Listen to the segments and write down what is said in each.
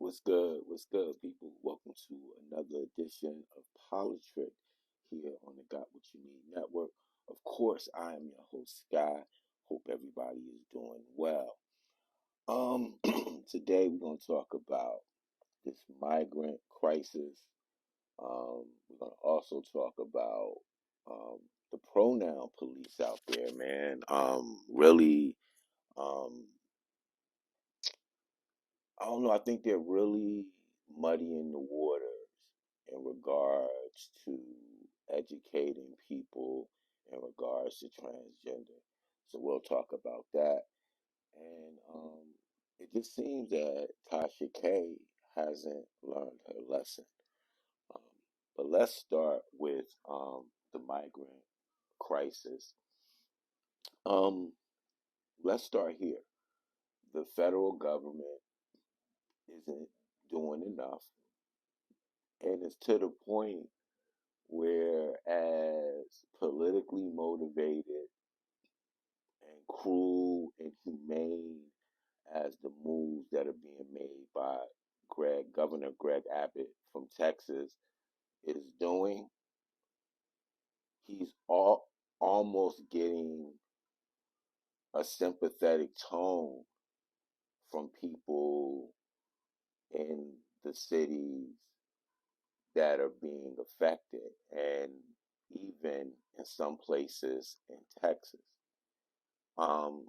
What's good? What's good, people? Welcome to another edition of Politricked here on the Got What You Need Network. Of course, I am your host, Sky. Hope everybody is doing well. Today we're going to talk about this migrant crisis. We're going to also talk about the pronoun police out there, man. Really, um, I don't know. I think they're really muddying the waters in regards to educating people in regards to transgender. So we'll talk about that. And it just seems that Tasha K hasn't learned her lesson. Um, but let's start with the migrant crisis. Um, let's start here. The federal government isn't doing enough, and it's to the point where, as politically motivated and cruel and humane as the moves that are being made by Governor Greg Abbott from Texas is doing, he's almost getting a sympathetic tone from people in the cities that are being affected, and even in some places in Texas. Um,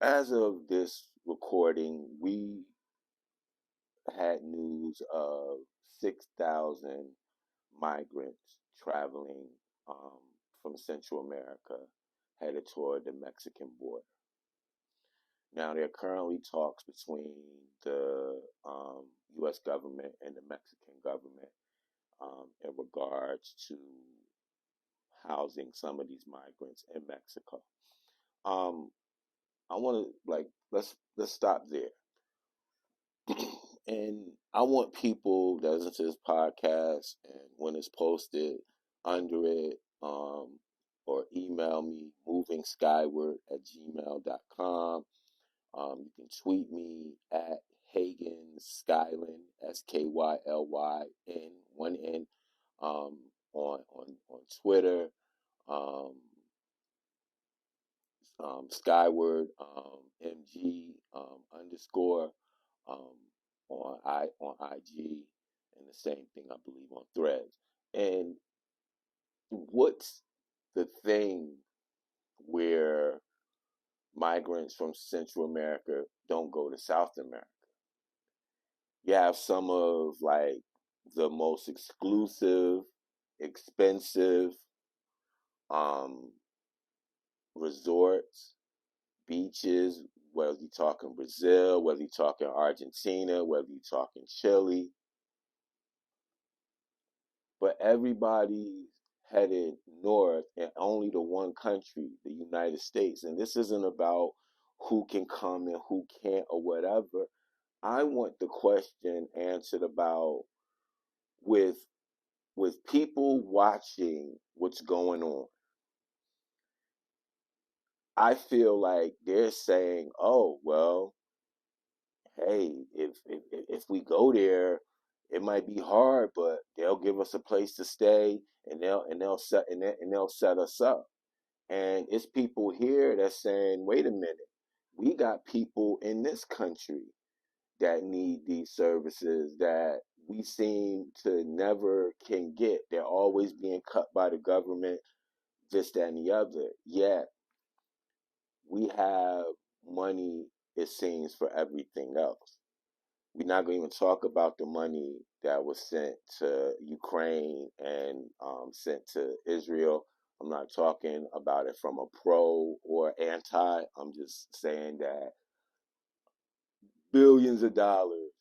as of this recording, we had news of 6,000 migrants traveling um, from Central America headed toward the Mexican border. Now, there are currently talks between the U.S. government and the Mexican government in regards to housing some of these migrants in Mexico. Um, I want to let's stop there. And I want people that listen to this podcast and when it's posted under it, or email me movingskyward@gmail.com. You can tweet me at Hagen Skylin, SKYLYN, one N, on Twitter, um, Skyward MG underscore um, on IG, and the same thing I believe on Threads. And what's the thing where migrants from Central America don't go to South America? You have some of like the most exclusive, expensive um, resorts, beaches, whether you're talking Brazil, whether you're talking Argentina, whether you're talking Chile. But everybody's headed north, and only to one country, the United States. And this isn't about who can come and who can't or whatever. I want the question answered about with people watching what's going on. I feel like they're saying, "Oh, well, hey, if we go there, it might be hard, but they'll give us a place to stay, and they'll set us up." And it's people here that's saying, "Wait a minute, we got people in this country that need these services that we seem to never can get. They're always being cut by the government, this, that, and the other. Yet we have money, it seems, for everything else." We're not going to even talk about the money that was sent to Ukraine and sent to Israel. I'm not talking about it from a pro or anti. I'm just saying that billions of dollars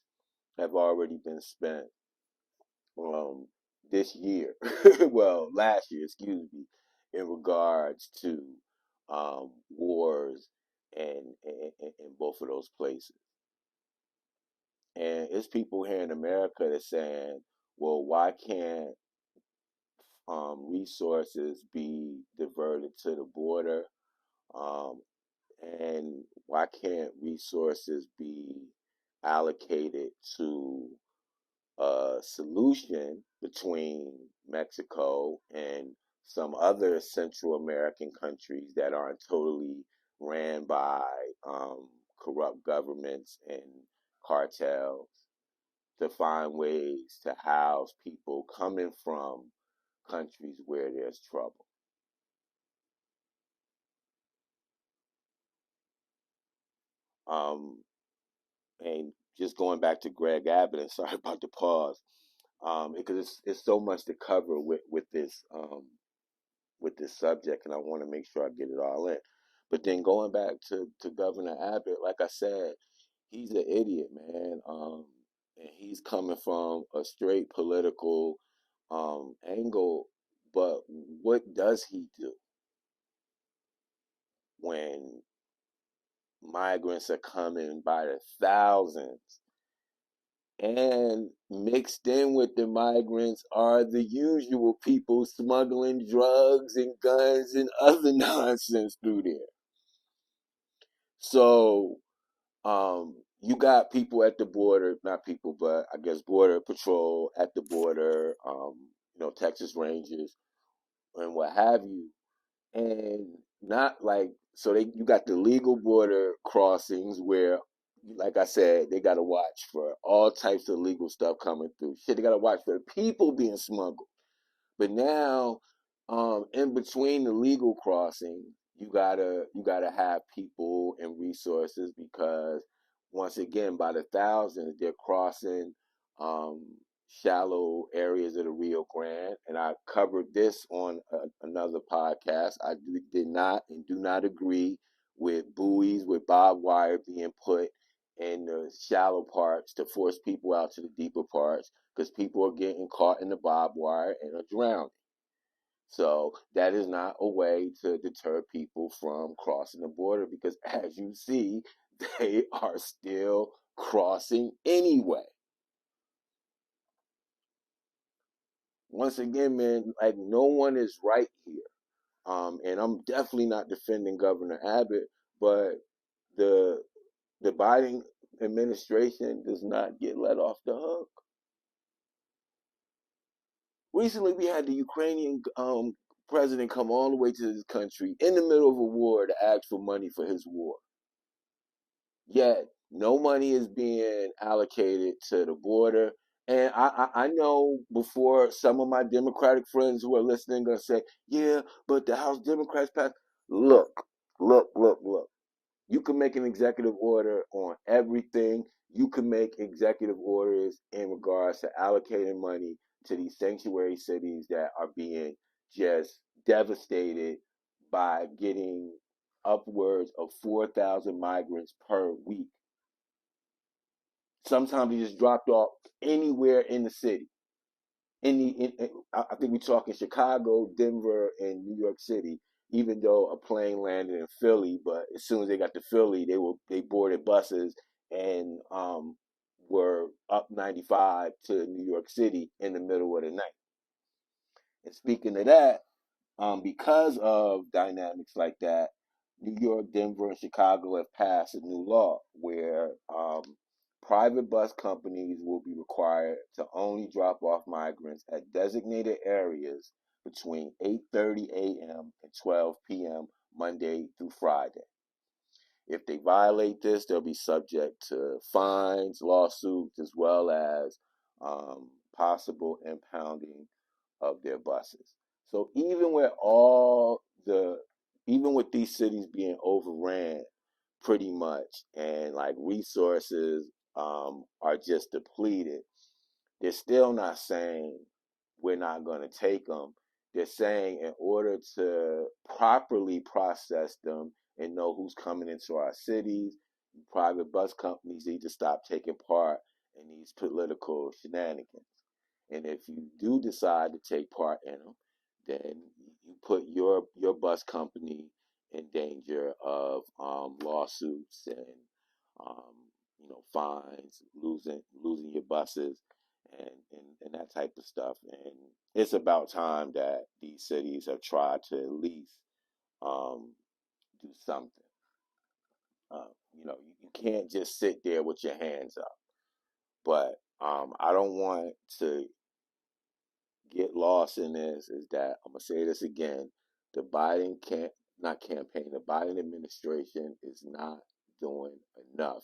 have already been spent um, this year, well, last year, excuse me, in regards to wars in both of those places. And it's people here in America that's saying, well, why can't resources be diverted to the border? Um, And why can't resources be allocated to a solution between Mexico and some other Central American countries that aren't totally ran by corrupt governments and cartels, to find ways to house people coming from countries where there's trouble. Um, and just going back to Greg Abbott, and sorry about the pause, because it's so much to cover with this subject, and I want to make sure I get it all in. But then going back to Governor Abbott, like I said, he's an idiot, man. And he's coming from a straight political angle. But what does he do when migrants are coming by the thousands? And mixed in with the migrants are the usual people smuggling drugs and guns and other nonsense through there. So you got people at the border, not people, but I guess border patrol at the border, Texas Rangers and what have you. And not like, so you got the legal border crossings where, like I said, they got to watch for all types of legal stuff coming through. Shit, they got to watch for the people being smuggled. But now, in between the legal crossing, you gotta have people and resources, because once again, by the thousands, they're crossing um, shallow areas of the Rio Grande, and I covered this on another podcast. Did not and do not agree with buoys with barbed wire being put in the shallow parts to force people out to the deeper parts, because people are getting caught in the barbed wire and are drowning. So that is not a way to deter people from crossing the border, because as you see, they are still crossing anyway. Once again, man, like, no one is right here. And I'm definitely not defending Governor Abbott, but the the Biden administration does not get let off the hook. Recently, we had the Ukrainian president come all the way to this country in the middle of a war to ask for money for his war. Yet, no money is being allocated to the border. And I know, before some of my Democratic friends who are listening are going to say, yeah, but the House Democrats passed. Look, look. You can make an executive order on everything. You can make executive orders in regards to allocating money to these sanctuary cities that are being just devastated by getting upwards of 4,000 migrants per week. Sometimes they just dropped off anywhere in the city. I think we're talking Chicago, Denver, and New York City. Even though a plane landed in Philly, but as soon as they got to Philly, they boarded buses and were up 95 to New York City in the middle of the night. And speaking of that, because of dynamics like that, New York, Denver, and Chicago have passed a new law where private bus companies will be required to only drop off migrants at designated areas between 8:30 a.m. and 12 p.m. Monday through Friday. If they violate this, they'll be subject to fines, lawsuits, as well as possible impounding of their buses. So even with these cities being overran pretty much, and like resources are just depleted, they're still not saying we're not going to take them. They're saying in order to properly process them and know who's coming into our cities, private bus companies need to stop taking part in these political shenanigans. And if you do decide to take part in them, then you put your bus company in danger of lawsuits and um, fines, losing your buses, and that type of stuff. And it's about time that these cities have tried to at least um, do something. You can't just sit there with your hands up. But I don't want to get lost in this. Is that I'm gonna say this again? The Biden can't not campaign. The Biden administration is not doing enough,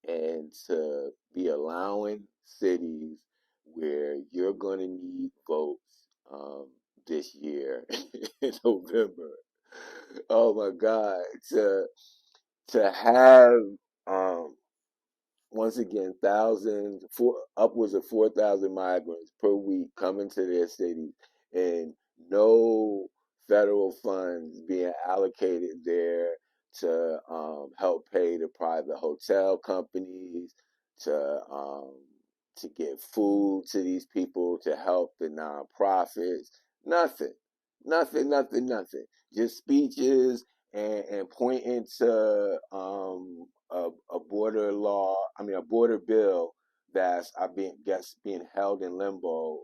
and to be allowing cities where you're going to need votes this year in November. Oh my God! To have um, once again, upwards of 4,000 migrants per week coming to their cities, and no federal funds being allocated there to help pay the private hotel companies, to um, to get food to these people, to help the nonprofits. Nothing, nothing, nothing, nothing. Just speeches and pointing to a border law, a border bill that's being held in limbo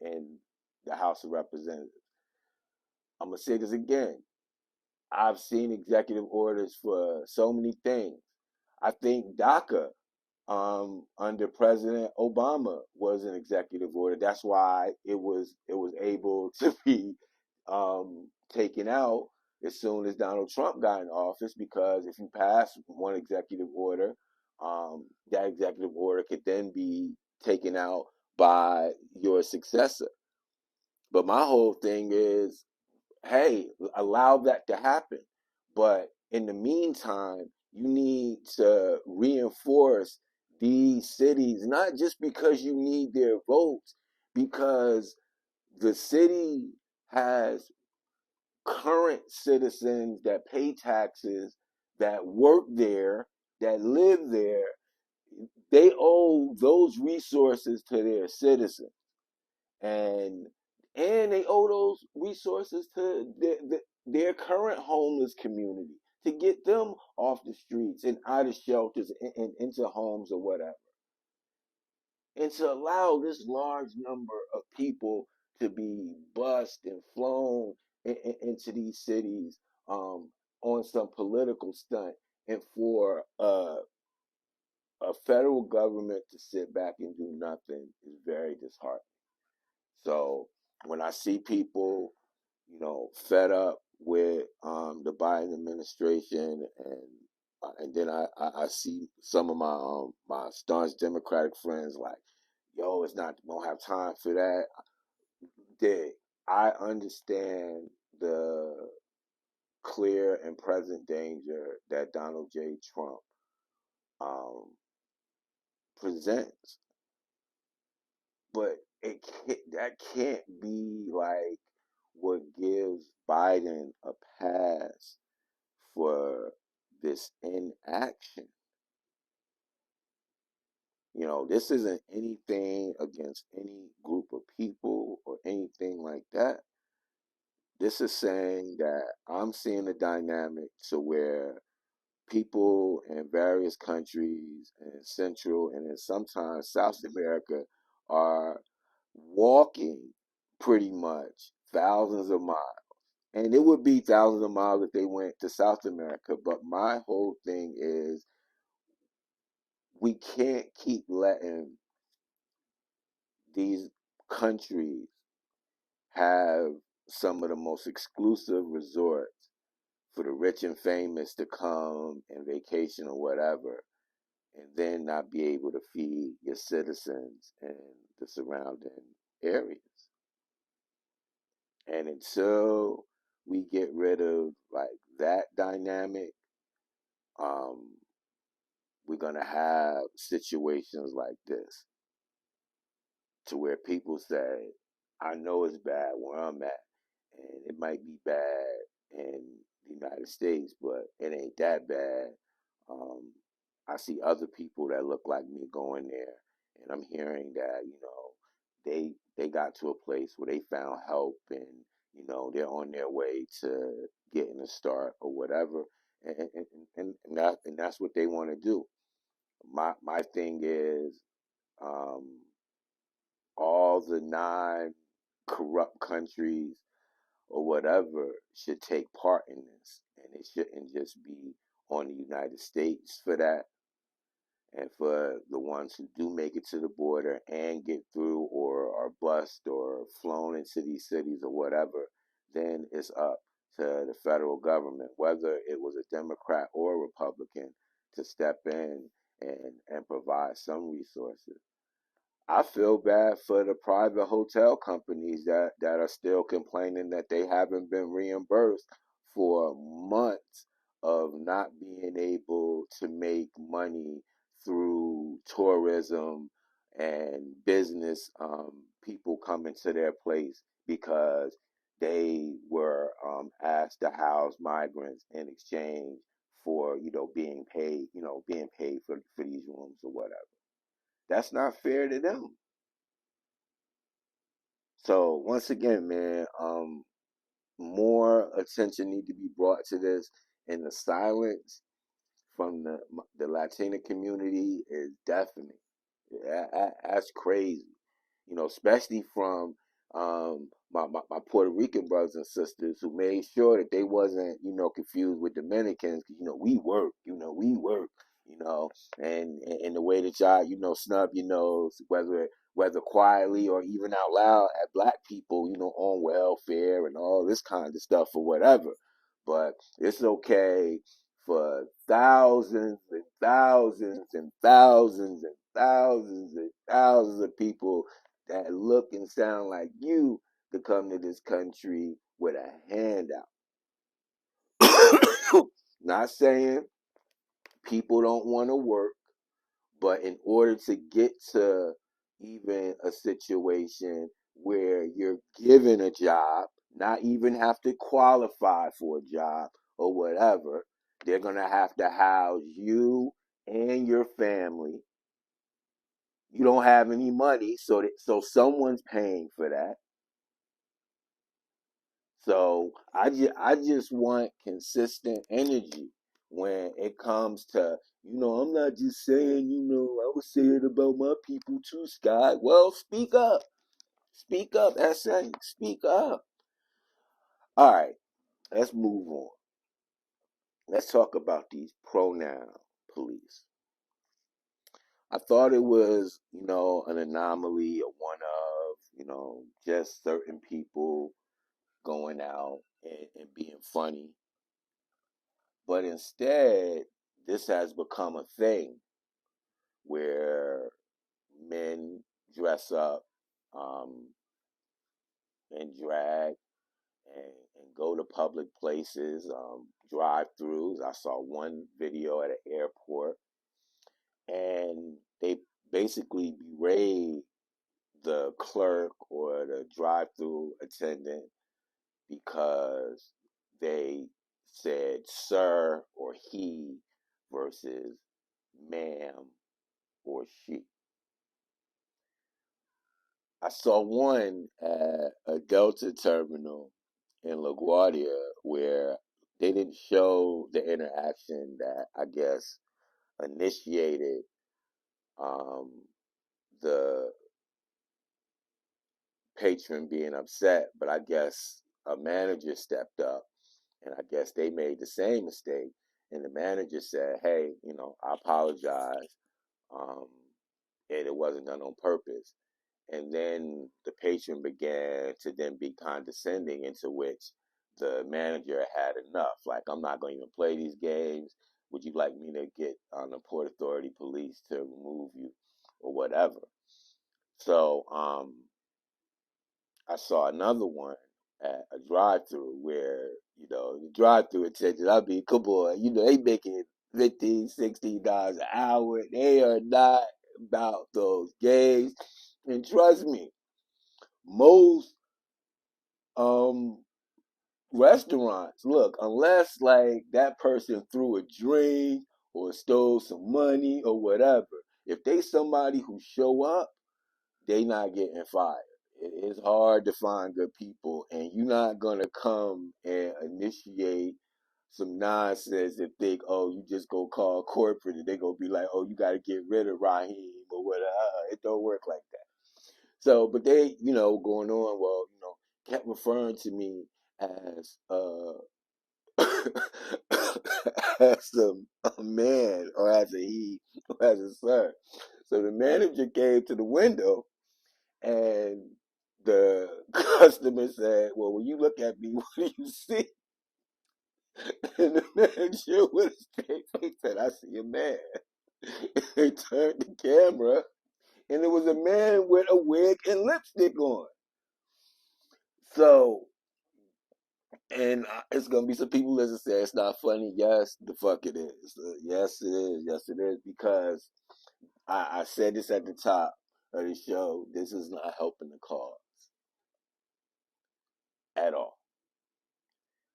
in the House of Representatives. I'm gonna say this again. I've seen executive orders for so many things. I think DACA under President Obama was an executive order. That's why it was able to be taken out as soon as Donald Trump got in office, because if you pass one executive order, that executive order could then be taken out by your successor. But my whole thing is, hey, allow that to happen. But in the meantime, you need to reinforce these cities, not just because you need their votes, because the city has current citizens that pay taxes, that work there, that live there. They owe those resources to their citizens, and they owe those resources to their current homeless community, to get them off the streets and out of shelters and into homes or whatever, and to allow this large number of people to be bused and flown into these cities on some political stunt, and for a federal government to sit back and do nothing is very disheartening. So when I see people, fed up with the Biden administration, and then I see some of my staunch Democratic friends like, yo, it's not gonna have time for that. I understand the clear and present danger that Donald J. Trump um, presents, but that can't be like what gives Biden a pass for this inaction. This isn't anything against any group of people or anything like that. This is saying that I'm seeing a dynamic to where people in various countries in Central and in sometimes South America are walking pretty much thousands of miles. And it would be thousands of miles if they went to South America. But my whole thing is, we can't keep letting these countries have some of the most exclusive resorts for the rich and famous to come and vacation or whatever, and then not be able to feed your citizens in the surrounding areas. And until we get rid of like that dynamic, um, we're gonna have situations like this, to where people say, I know it's bad where I'm at, and it might be bad in the United States, but it ain't that bad. Um, I see other people that look like me going there, and I'm hearing that, they got to a place where they found help, and they're on their way to getting a start or whatever, and that's what they want to do. My thing is, um, all the non-corrupt countries or whatever should take part in this, and it shouldn't just be on the United States for that. And for the ones who do make it to the border and get through or are bused or flown into these cities or whatever, then it's up to the federal government, whether it was a Democrat or a Republican, to step in and provide some resources. I feel bad for the private hotel companies that are still complaining that they haven't been reimbursed for months of not being able to make money through tourism and business, people coming to their place because they were asked to house migrants in exchange for being paid for these rooms or whatever. That's not fair to them. So once again, man, more attention need to be brought to this, and the silence from the Latina community is deafening. That's crazy, especially from my Puerto Rican brothers and sisters who made sure that they wasn't, confused with Dominicans. 'Cause, we work, you know, and the way that y'all, snub your nose, whether quietly or even out loud at black people, on welfare and all this kind of stuff or whatever. But it's okay for thousands and thousands and thousands and thousands and thousands of people that look and sound like you to come to this country with a handout. Not saying people don't want to work, but in order to get to even a situation where you're given a job, not even have to qualify for a job or whatever, they're going to have to house you and your family. You don't have any money, so someone's paying for that. So I just want consistent energy when it comes to, I'm not just saying, I was saying about my people too, Scott. Well, speak up. Speak up, SA. Speak up. All right, let's move on. Let's talk about these pronoun police. I thought it was, an anomaly, a one of, just certain people going out and being funny. But instead, this has become a thing where men dress up and drag and go to public places, drive-throughs. I saw one video at an airport, and they basically berate the clerk or the drive-through attendant because they said sir or he versus ma'am or she. I saw one at a Delta terminal in LaGuardia where they didn't show the interaction that I guess initiated um, the patron being upset, but I guess a manager stepped up, and I guess they made the same mistake. And the manager said, "Hey, I apologize. Um, and it wasn't done on purpose." And then the patron began to then be condescending, into which the manager had enough. Like, I'm not going to even play these games. Would you like me to get on the Port Authority police to remove you or whatever? So I saw another one at a drive-through where, the drive-through attendant, I mean, come on, they making $15, $16 an hour. They are not about those games. And trust me, most um restaurants, look, unless like that person threw a drink or stole some money or whatever, if they somebody who show up, they not getting fired. It's hard to find good people, and you're not gonna come and initiate some nonsense and think, oh, you just go call corporate and they gonna be like, oh, you gotta get rid of Raheem or whatever. It don't work like that. So, but they, going on, well, kept referring to me as as a man or as a he or as a son. So the manager came to the window and the customer said, "Well, when you look at me, what do you see?" And the manager with a straight face said, "I see a man." They turned the camera and it was a man with a wig and lipstick on. So, and it's gonna be some people that say it's not funny. Yes, the fuck it is. Yes, it is. Yes, it is. Because I said this at the top of the show. This is not helping the cause at all.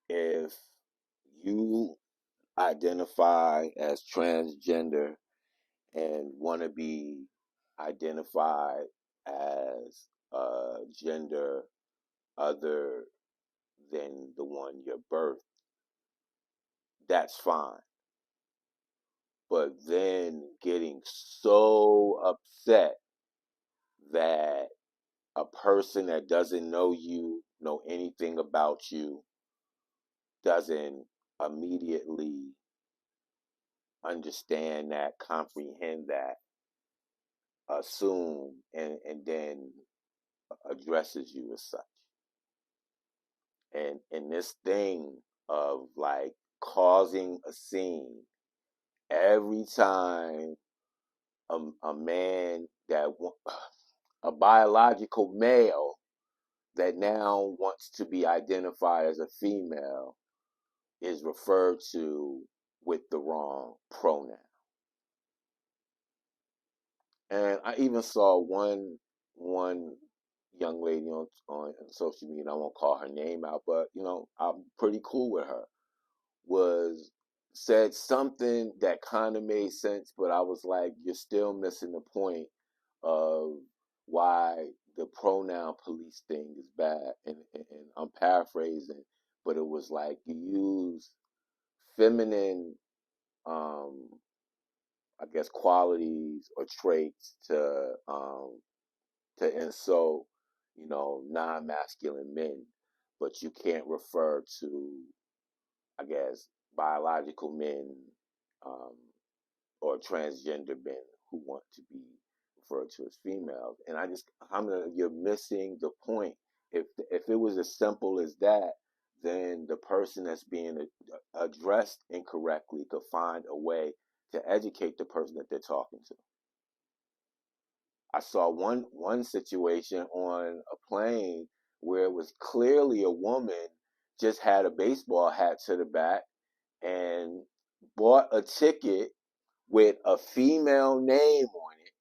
If you identify as transgender and want to be identified as a gender other than the one you're birthed, that's fine. But then getting so upset that a person that doesn't know you, know anything about you, doesn't immediately understand that, comprehend that, assume, and then addresses you as such. And this thing of like causing a scene every time a man that a biological male that now wants to be identified as a female is referred to with the wrong pronoun. And I even saw one young lady on social media, I won't call her name out, but I'm pretty cool with her, was said something that kind of made sense, but I was like, you're still missing the point of why the pronoun police thing is bad. And I'm paraphrasing, but it was like you use feminine, um, I guess, qualities or traits to insult, non-masculine men, but you can't refer to, I guess, biological men um, or transgender men who want to be referred to as females. And you're missing the point. If it was as simple as that, then the person that's being addressed incorrectly could find a way to educate the person that they're talking to. I saw one situation on a plane where it was clearly a woman just had a baseball hat to the back and bought a ticket with a female name on it,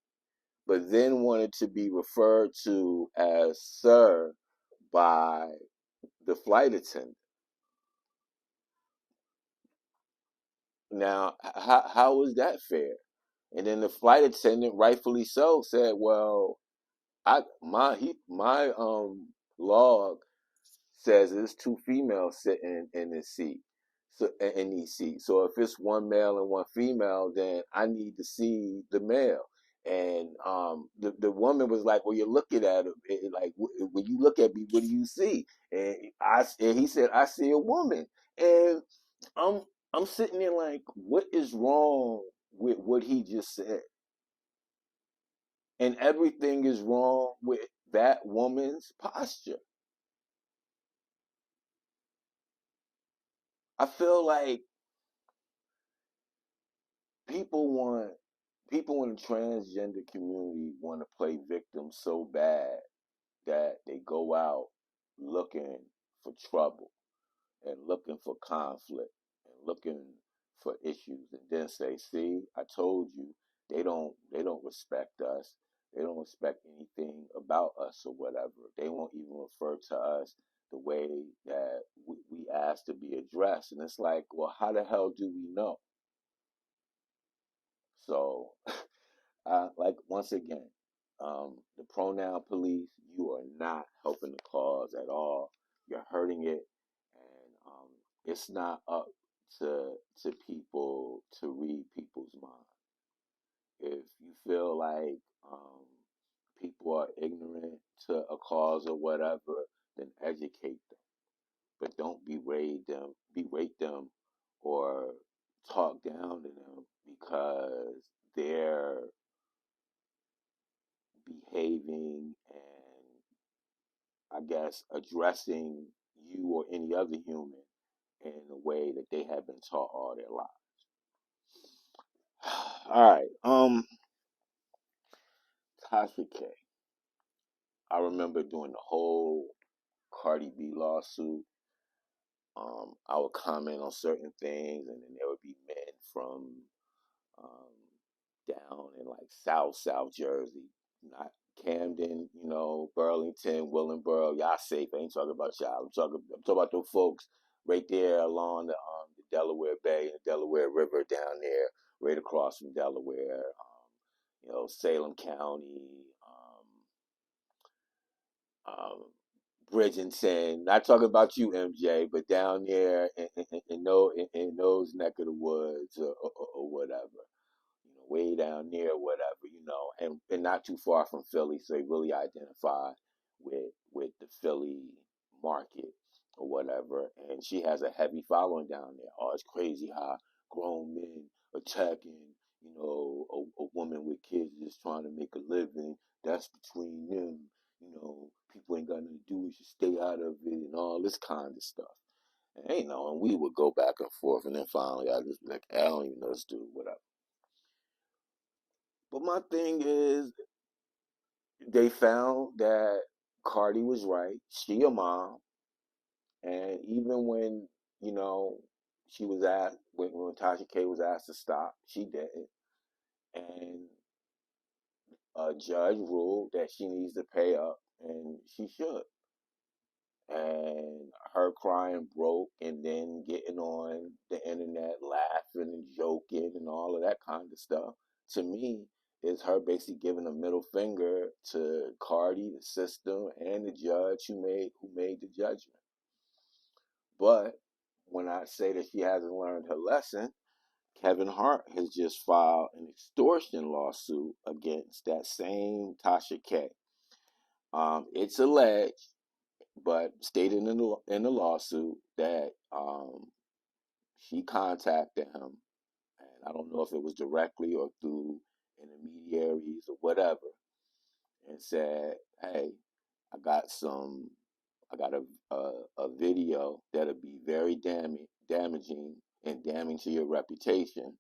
but then wanted to be referred to as sir by the flight attendant. Now, how is that fair? And then the flight attendant, rightfully so, said, "Well, my log says it's two females sitting in this seat, so in these seats. So if it's one male and one female, then I need to see the male." And the woman was like, "Well, you're looking at him. Like when you look at me, what do you see?" And he said, "I see a woman." And I'm I'm sitting there like, what is wrong with what he just said? And everything is wrong with that woman's posture. I feel like people want people in the transgender community want to play victim so bad that they go out looking for trouble and looking for conflict and looking for issues and then say, "See, I told you, they don't respect us. They don't respect anything about us or whatever. They won't even refer to us the way that we ask to be addressed." And it's like, well, how the hell do we know? So, like once again, the pronoun police, you are not helping the cause at all. You're hurting it, and it's not up to people to read people's minds. If you feel like people are ignorant to a cause or whatever, then educate them. but don't berate them, or talk down to them because they're behaving and, I guess, addressing you or any other human in a way that they have been taught all their lives. All right. Tasha K. I remember doing the whole Cardi B lawsuit. I would comment on certain things, and then there would be men from um, down in like South Jersey, not Camden, Burlington, Willingboro. Y'all safe. I ain't talking about y'all. I'm talking about those folks right there along the Delaware Bay and the Delaware River down there, right across from Delaware. Salem County, um, Bridgeton. Not talking about you, MJ, but down there in those neck of the woods, or whatever. Way down near whatever, and not too far from Philly, so they really identify with the Philly market or whatever. And she has a heavy following down there. Oh, it's crazy how grown men attacking, a woman with kids just trying to make a living. That's between them. People ain't got nothing to do. We should stay out of it and all this kind of stuff. And we would go back and forth, and then finally I just be like, I don't even know this dude, whatever. But my thing is, they found that Cardi was right. She a mom, and even when she was asked when Tasha K was asked to stop, she didn't. And a judge ruled that she needs to pay up, and she should. And her crying broke, and then getting on the internet laughing and joking and all of that kind of stuff, to me, is her basically giving a middle finger to Cardi, the system, and the judge who made the judgment. But when I say that she hasn't learned her lesson, Kevin Hart has just filed an extortion lawsuit against that same Tasha K. It's alleged, but stated in the lawsuit, that she contacted him, and I don't know if it was directly or through intermediaries or whatever, and said, "Hey, I got a video that'll be very damaging and damning to your reputation,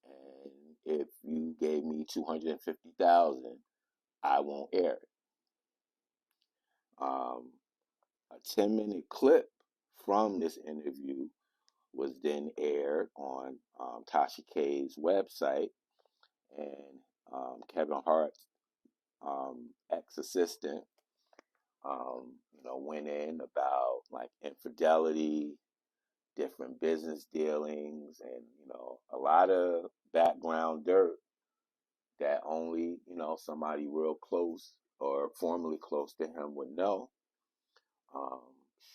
and if you gave me $250,000, I won't air it." A 10-minute clip from this interview was then aired on Tasha K's website, and Kevin Hart's ex-assistant, went in about like infidelity, different business dealings, and a lot of background dirt that only somebody real close or formerly close to him would know. Um,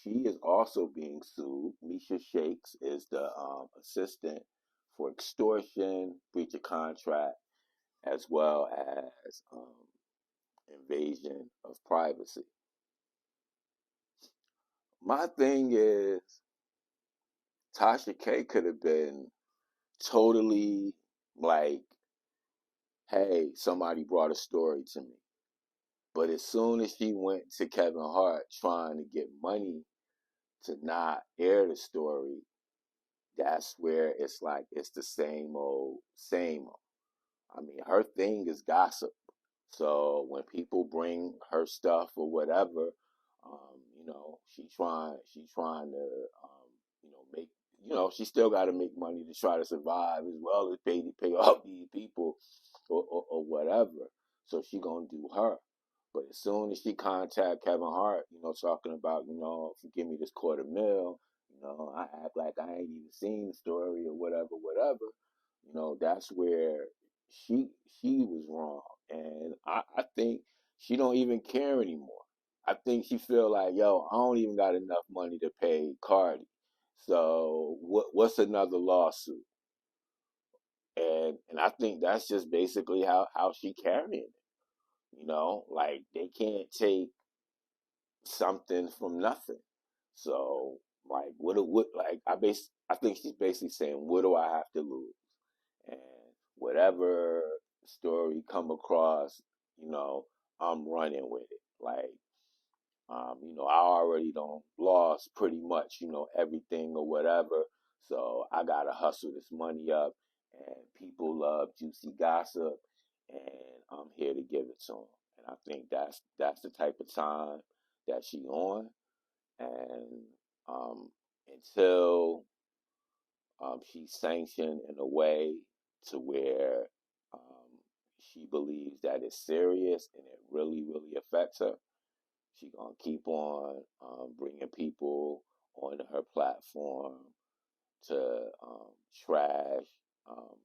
she is also being sued. Misha Shakes is the assistant for extortion, breach of contract, as well as invasion of privacy. My thing is, Tasha K could have been totally like, hey, somebody brought a story to me. But as soon as she went to Kevin Hart trying to get money to not air the story, that's where it's like it's the same old, same old. I mean, her thing is gossip. So when people bring her stuff or whatever, she's trying to, make, she still got to make money to try to survive, as well as pay off these people or whatever. So she gonna do her. But as soon as she contact Kevin Hart, talking about, give me this $250,000, I act like I ain't even seen the story or whatever. That's where she she was wrong, and I think she don't even care anymore. I think she feel like, yo, I don't even got enough money to pay Cardi, so what's another lawsuit? And I think that's just basically how she carrying it. Like they can't take something from nothing. So like, I think she's basically saying, what do I have to lose? And whatever story come across, you know, I'm running with it. Like, I already don't lost pretty much, everything or whatever. So I gotta hustle this money up, and people love juicy gossip, and I'm here to give it to them. And I think that's the type of time that she on, and until she's sanctioned in a way to where um, she believes that it's serious and it really, really affects her, she gonna keep on bringing people onto her platform to trash um,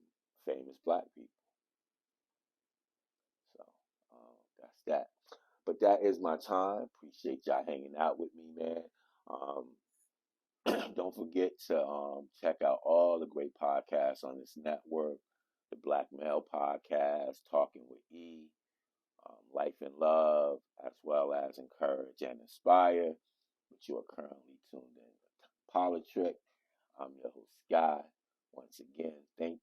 famous black people. So that's that. But that is my time. Appreciate y'all hanging out with me, man. Um, don't forget to check out all the great podcasts on this network. The Black Male Podcast, Talking with E, Life and Love, as well as Encourage and Inspire, which you are currently tuned in with Politricked. I'm your host, Guy. Once again, thank